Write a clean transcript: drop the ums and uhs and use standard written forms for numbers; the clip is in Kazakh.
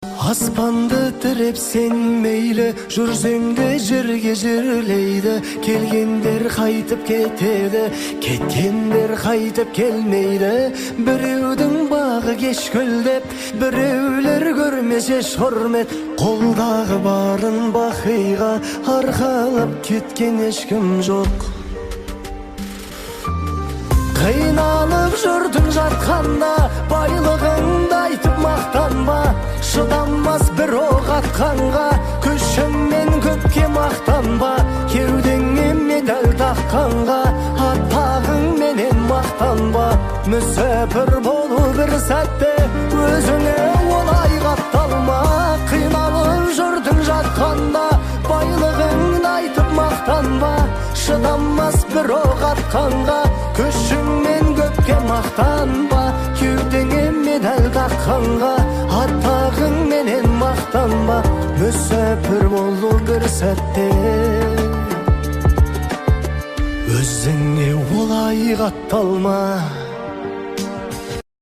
Аспанды тіреп сен мейлі, жүрсең де жерге жерлейді. Келгендер қайтып кетеді, кеткендер қайтып келмейді. Біреудің бағы кеш гүлдеп, біреулер көрмес еш құрмет. Қолдағы барын бақиға арқалап кеткен ешкім жоқ. Қиналып жүрдің жатқанда, байлығыңды айтып мақтанба. Шыдамас бір оқ атқанға, күшіңмен көпке мақтанба. Кеудеңе медаль таққанға, атағыңменен мақтанба. Мүсәпір болу бір сәтте, өзіңе олай қапталма. Қиналып жүрдің жатқанда, байлығыңды айтып мақтанба. Шыдамас бір оқ атқанға, күшіңмен көпке мақтанба. Кеудеңе медаль таққанға, атағыңменен мақтанба. Мүсәпір болу бір сәтте, өзіңе олай қапталма.